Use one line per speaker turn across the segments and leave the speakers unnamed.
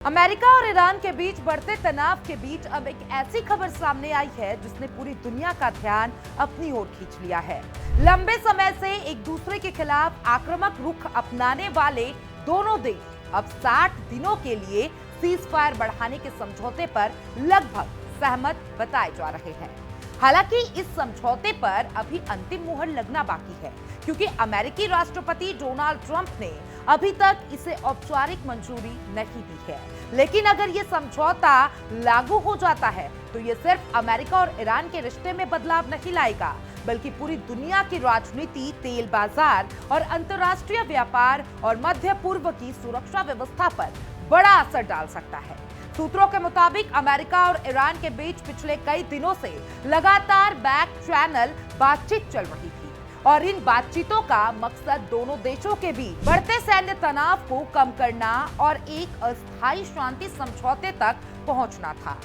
America और Iran के बीच बढ़ते तनाव के बीच अब एक ऐसी खबर सामने आई है जिसने पूरी दुनिया का ध्यान अपनी ओर खींच लिया है। लंबे समय से एक दूसरे के खिलाफ आक्रामक रुख अपनाने वाले दोनों देश अब 60 दिनों के लिए सीज फायर बढ़ाने के समझौते पर लगभग सहमत बताए जा रहे हैं। हालांकि इस समझौते पर अभी अंतिम मुहर लगना बाकी है, क्योंकि अमेरिकी राष्ट्रपति डोनाल्ड ट्रंप ने अभी तक इसे औपचारिक मंजूरी नहीं दी है। लेकिन अगर ये समझौता लागू हो जाता है तो ये सिर्फ अमेरिका और ईरान के रिश्ते में बदलाव नहीं लाएगा, बल्कि पूरी दुनिया की राजनीति, तेल बाजार और अंतर्राष्ट्रीय व्यापार और मध्य पूर्व की सुरक्षा व्यवस्था पर बड़ा असर डाल सकता है। सूत्रों के मुताबिक अमेरिका और ईरान के बीच पिछले कई दिनों से लगातार बैक चैनल बातचीत चल रही थी और इन बातचीतों का मकसद दोनों देशों के बीच बढ़ते सैन्य तनाव को कम करना और एक अस्थायी शांति समझौते तक पहुंचना था।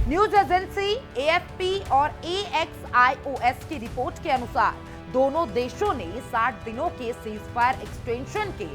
न्यूज एजेंसी एएफपी और एक्सआईओएस की रिपोर्ट के अनुसार दोनों देशों ने 60 दिनों के सीज फायर एक्सटेंशन के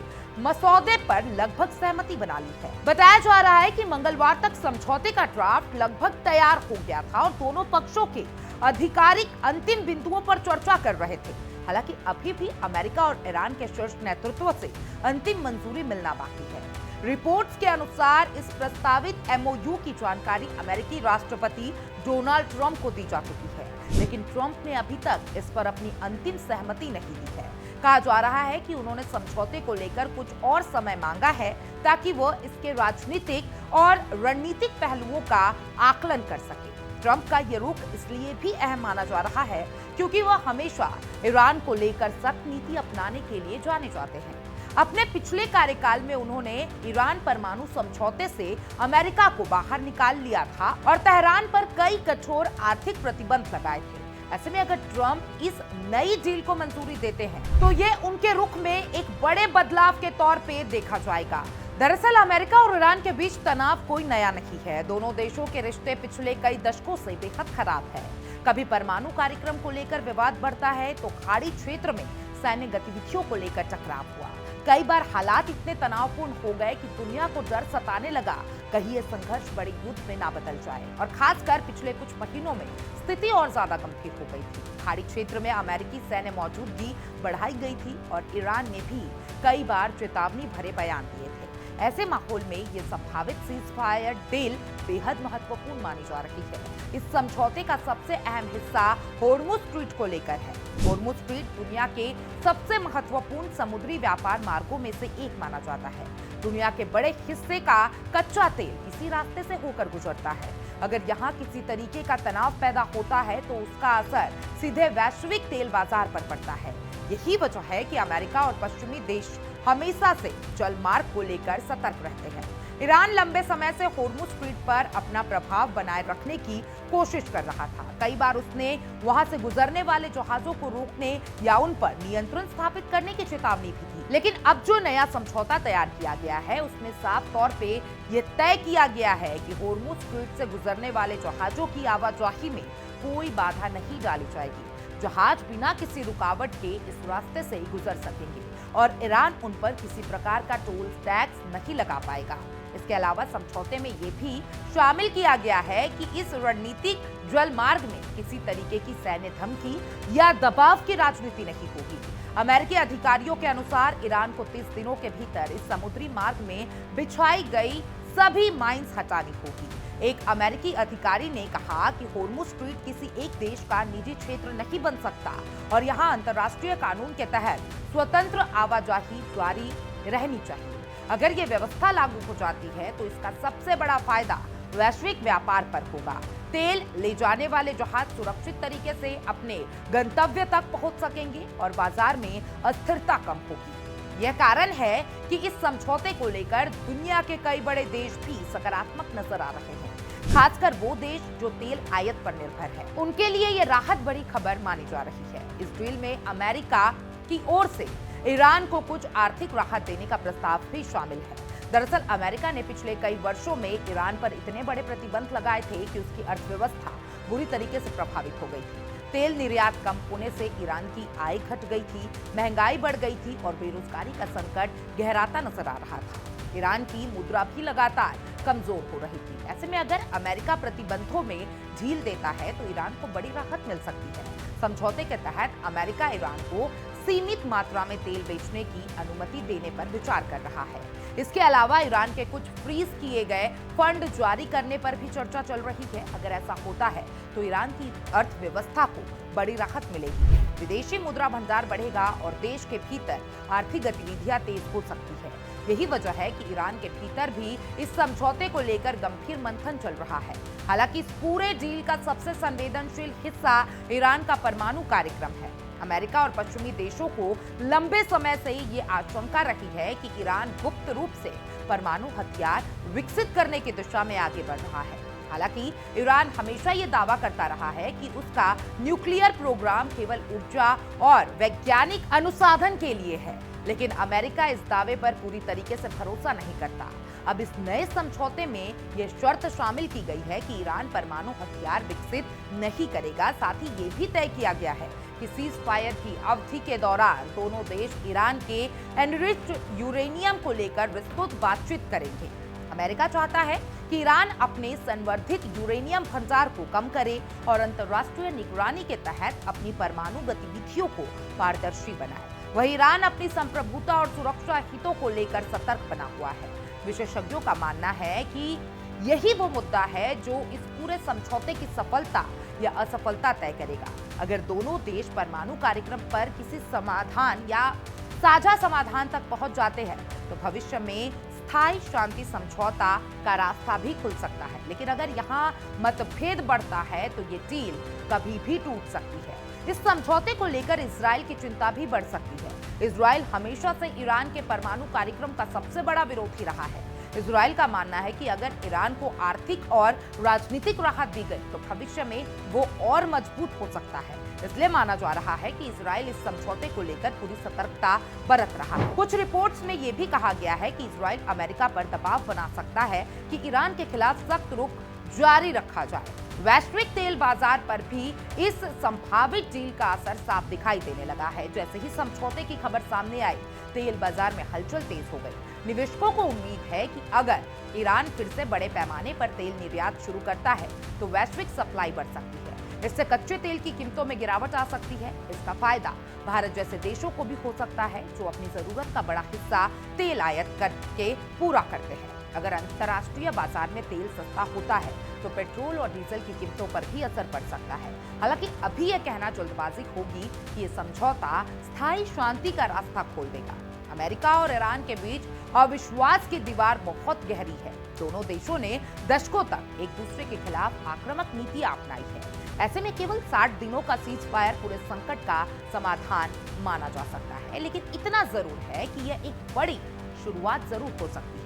मसौदे पर लगभग सहमति बना ली है। बताया जा रहा है कि मंगलवार तक समझौते का ड्राफ्ट लगभग तैयार हो गया था और दोनों पक्षों के आधिकारिक अंतिम बिंदुओं पर चर्चा कर रहे थे। हालांकि अभी भी अमेरिका और ईरान के शीर्ष नेतृत्व से अंतिम मंजूरी मिलना बाकी है। रिपोर्ट्स के अनुसार इस प्रस्तावित एमओयू की जानकारी अमेरिकी राष्ट्रपति डोनाल्ड ट्रंप को दी जा चुकी है, लेकिन ट्रंप ने अभी तक इस पर अपनी अंतिम सहमति नहीं दी है। कहा जा रहा है कि उन्होंने समझौते को लेकर कुछ और समय मांगा है ताकि वो इसके राजनीतिक और रणनीतिक पहलुओं का आकलन कर सके। ट्रंप का ये रुख इसलिए भी अहम माना जा रहा है क्योंकि वह हमेशा ईरान को लेकर सख्त नीति अपनाने के लिए जाने जाते हैं। अपने पिछले कार्यकाल में उन्होंने ईरान परमाणु समझौते से अमेरिका को बाहर निकाल लिया था और तेहरान पर कई कठोर आर्थिक प्रतिबंध लगाए थे। ऐसे में अगर ट्रंप इस नई डील को मंजूरी देते हैं तो ये उनके रुख में एक बड़े बदलाव के तौर पे देखा जाएगा। दरअसल अमेरिका और ईरान के बीच तनाव कोई नया नहीं है। दोनों देशों के रिश्ते पिछले कई दशकों से बेहद खराब है। कभी परमाणु कार्यक्रम को लेकर विवाद बढ़ता है तो खाड़ी क्षेत्र में सैन्य गतिविधियों को लेकर टकराव हुआ। कई बार हालात इतने तनावपूर्ण हो गए कि दुनिया को डर सताने लगा कहीं ये संघर्ष बड़े युद्ध में ना बदल जाए, और खासकर पिछले कुछ महीनों में स्थिति और ज्यादा गंभीर हो गई थी। खाड़ी क्षेत्र में अमेरिकी सैन्य मौजूदगी बढ़ाई गई थी और ईरान ने भी कई बार चेतावनी भरे बयान दिए थे। ऐसे माहौल में ये संभावित सीज फायर डील बेहद महत्वपूर्ण मानी जा रही है। इस समझौते का सबसे अहम हिस्सा होर्मुज स्ट्रीट को लेकर है। होर्मुज स्ट्रीट दुनिया के सबसे महत्वपूर्ण समुद्री व्यापार मार्गों में से एक माना जाता है। दुनिया के बड़े हिस्से का कच्चा तेल इसी रास्ते से होकर गुजरता है। अगर यहाँ किसी तरीके का तनाव पैदा होता है तो उसका असर सीधे वैश्विक तेल बाजार पर पड़ता है। यही वजह है कि अमेरिका और पश्चिमी देश हमेशा से जल मार्ग को लेकर सतर्क रहते हैं। ईरान लंबे समय से होर्मुज स्ट्रीट पर अपना प्रभाव बनाए रखने की कोशिश कर रहा था। कई बार उसने वहां से गुजरने वाले जहाजों को रोकने या उन पर नियंत्रण स्थापित करने की चेतावनी भी दी। लेकिन अब जो नया समझौता तैयार किया गया है उसमें साफ तौर पे ये तय किया गया है कि होर्मुज स्ट्रीट से गुजरने वाले जहाजों की आवाजाही में कोई बाधा नहीं डाली जाएगी। जहाज बिना किसी रुकावट के इस रास्ते से ही गुजर सकेंगे और ईरान उन पर किसी प्रकार का टोल टैक्स नहीं लगा पाएगा। इसके अलावा समझौते में ये भी शामिल किया गया है कि इस रणनीतिक जल मार्ग में किसी तरीके की सैन्य धमकी या दबाव की राजनीति नहीं होगी। अमेरिकी अधिकारियों के अनुसार ईरान को 30 दिनों के भीतर इस समुद्री मार्ग में बिछाई गई सभी माइंस हटानी होगी। एक अमेरिकी अधिकारी ने कहा कि होर्मुज स्ट्रीट किसी एक देश का निजी क्षेत्र नहीं बन सकता और यहाँ अंतर्राष्ट्रीय कानून के तहत स्वतंत्र आवाजाही जारी रहनी चाहिए। अगर ये व्यवस्था लागू हो जाती है तो इसका सबसे बड़ा फायदा वैश्विक व्यापार पर होगा। तेल ले जाने वाले जहाज सुरक्षित तरीके से अपने गंतव्य तक पहुंच सकेंगे और बाजार में अस्थिरता कम होगी। यह कारण है कि इस समझौते को लेकर दुनिया के कई बड़े देश भी सकारात्मक नजर आ रहे हैं, खासकर वो देश जो तेल आयात पर निर्भर है। उनके लिए ये राहत बड़ी खबर मानी जा रही है। इस डील में अमेरिका की ओर से ईरान को कुछ आर्थिक राहत देने का प्रस्ताव भी शामिल है। दरअसल अमेरिका ने पिछले कई वर्षों में ईरान पर इतने बड़े प्रतिबंध लगाए थे कि उसकी अर्थव्यवस्था बुरी तरीके से प्रभावित हो गई थी। तेल निर्यात कम होने से ईरान की आय घट गई थी, महंगाई बढ़ गई थी और बेरोजगारी का संकट गहराता नजर आ रहा था। ईरान की मुद्रा भी लगातार कमजोर हो रही थी। ऐसे में अगर अमेरिका प्रतिबंधों में ढील देता है तो ईरान को बड़ी राहत मिल सकती है। समझौते के तहत अमेरिका ईरान को सीमित मात्रा में तेल बेचने की अनुमति देने पर विचार कर रहा है। इसके अलावा ईरान के कुछ फ्रीज किए गए फंड जारी करने पर भी चर्चा चल रही है। अगर ऐसा होता है तो ईरान की अर्थव्यवस्था को बड़ी राहत मिलेगी, विदेशी मुद्रा भंडार बढ़ेगा और देश के भीतर आर्थिक गतिविधियां तेज हो सकती है। यही वजह है कि ईरान के भीतर भी इस समझौते को लेकर गंभीर मंथन चल रहा है। हालांकि इस पूरे डील का सबसे संवेदनशील हिस्सा ईरान का परमाणु कार्यक्रम है। अमेरिका और पश्चिमी देशों को लंबे समय से ये आशंका रही है कि ईरान गुप्त रूप से परमाणु हथियार विकसित करने की दिशा में आगे बढ़ रहा है। हालांकि ईरान हमेशा ये दावा करता रहा है कि उसका न्यूक्लियर प्रोग्राम केवल ऊर्जा और वैज्ञानिक अनुसंधान के लिए है, लेकिन अमेरिका इस दावे पर पूरी तरीके से भरोसा नहीं करता। अब इस नए समझौते में यह शर्त शामिल की गई है कि ईरान परमाणु हथियार विकसित नहीं करेगा। साथ ही ये भी तय किया गया है कि सीज फायर की अवधि के दौरान दोनों देश ईरान के एनरिच्ड यूरेनियम को लेकर विस्तृत बातचीत करेंगे। अमेरिका चाहता है कि ईरान अपने संवर्धित यूरेनियम भंडार को कम करे और अंतर्राष्ट्रीय निगरानी के तहत अपनी परमाणु गतिविधियों को पारदर्शी बनाए। वहीं ईरान अपनी संप्रभुता और सुरक्षा हितों को लेकर सतर्क बना हुआ है। विशेषज्ञों का मानना है कि यही वो मुद्दा है जो इस पूरे समझौते की सफलता या असफलता तय करेगा। अगर दोनों देश परमाणु कार्यक्रम पर किसी समाधान या साझा समाधान तक पहुंच जाते हैं तो भविष्य में स्थायी शांति समझौता का रास्ता भी खुल सकता है। लेकिन अगर यहाँ मतभेद बढ़ता है तो ये डील कभी भी टूट सकती है। इस समझौते को लेकर इजराइल की चिंता भी बढ़ सकती है। इजराइल हमेशा से ईरान के परमाणु कार्यक्रम का सबसे बड़ा विरोधी रहा है। इजराइल का मानना है कि अगर ईरान को आर्थिक और राजनीतिक राहत दी गई तो भविष्य में वो और मजबूत हो सकता है। इसलिए माना जा रहा है कि इजराइल इस समझौते को लेकर पूरी सतर्कता बरत रहा है। कुछ रिपोर्ट्स में ये भी कहा गया है कि इजराइल अमेरिका पर दबाव बना सकता है कि ईरान के खिलाफ सख्त रुख जारी रखा जाए। वैश्विक तेल बाजार पर भी इस संभावित डील का असर साफ दिखाई देने लगा है। जैसे ही समझौते की खबर सामने आई, तेल बाजार में हलचल तेज हो गई। निवेशकों को उम्मीद है कि अगर ईरान फिर से बड़े पैमाने पर तेल निर्यात शुरू करता है तो वैश्विक सप्लाई बढ़ सकती है। इससे कच्चे तेल की कीमतों में गिरावट आ सकती है। इसका फायदा भारत जैसे देशों को भी हो सकता है जो अपनी जरूरत का बड़ा हिस्सा तेल आयात करके पूरा करते हैं। अगर अंतर्राष्ट्रीय बाजार में तेल सस्ता होता है तो पेट्रोल और डीजल की कीमतों पर भी असर पड़ सकता है। हालांकि अभी यह कहना जल्दबाजी होगी कि ये समझौता स्थायी शांति का रास्ता खोल देगा। अमेरिका और ईरान के बीच अविश्वास की दीवार बहुत गहरी है। दोनों देशों ने दशकों तक एक दूसरे के खिलाफ आक्रामक नीति अपनाई है। ऐसे में केवल 60 दिनों का सीज फायर पूरे संकट का समाधान माना जा सकता है, लेकिन इतना जरूर है कि यह एक बड़ी शुरुआत जरूर हो सकती है।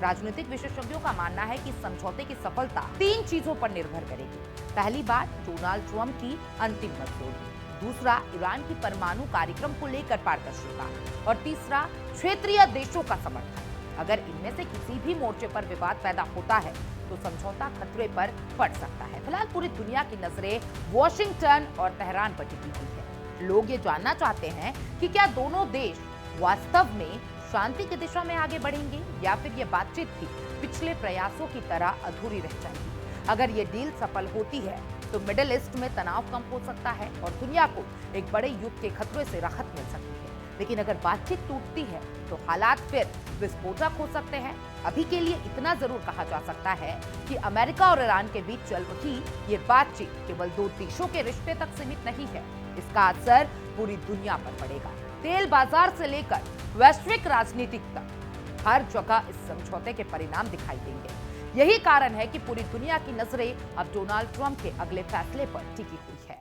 राजनीतिक विशेषज्ञों का मानना है कि इस समझौते की सफलता 3 चीजों पर निर्भर करेगी। पहली बात, डोनाल्ड ट्रंप की अंतिम मंजूरी। दूसरा, ईरान की परमाणु कार्यक्रम को लेकर पारदर्शिता। और तीसरा, क्षेत्रीय देशों का समर्थन। अगर इनमें से किसी भी मोर्चे पर विवाद पैदा होता है तो समझौता खतरे पर पड़ सकता है। फिलहाल पूरी दुनिया की नजरें वॉशिंगटन और तेहरान पर टिकी हुई है। लोग ये जानना चाहते हैं कि क्या दोनों देश वास्तव में शांति की दिशा में आगे बढ़ेंगे या फिर ये बातचीत भी पिछले प्रयासों की तरह अधूरी रह जाएगी। अगर ये डील सफल होती है तो मिडिल ईस्ट में तनाव कम हो सकता है और दुनिया को एक बड़े युद्ध के खतरे से राहत मिल सकती है। लेकिन अगर बातचीत टूटती है तो हालात फिर विस्फोटक हो सकते हैं। अभी के लिए इतना जरूर कहा जा सकता है कि अमेरिका और ईरान के बीच चल रही ये बातचीत केवल 2 देशों के रिश्ते तक सीमित नहीं है। इसका असर पूरी दुनिया पर पड़ेगा। तेल बाजार से लेकर वैश्विक राजनीति तक हर जगह इस समझौते के परिणाम दिखाई देंगे। यही कारण है कि पूरी दुनिया की नजरें अब डोनाल्ड ट्रंप के अगले फैसले पर टिकी हुई है।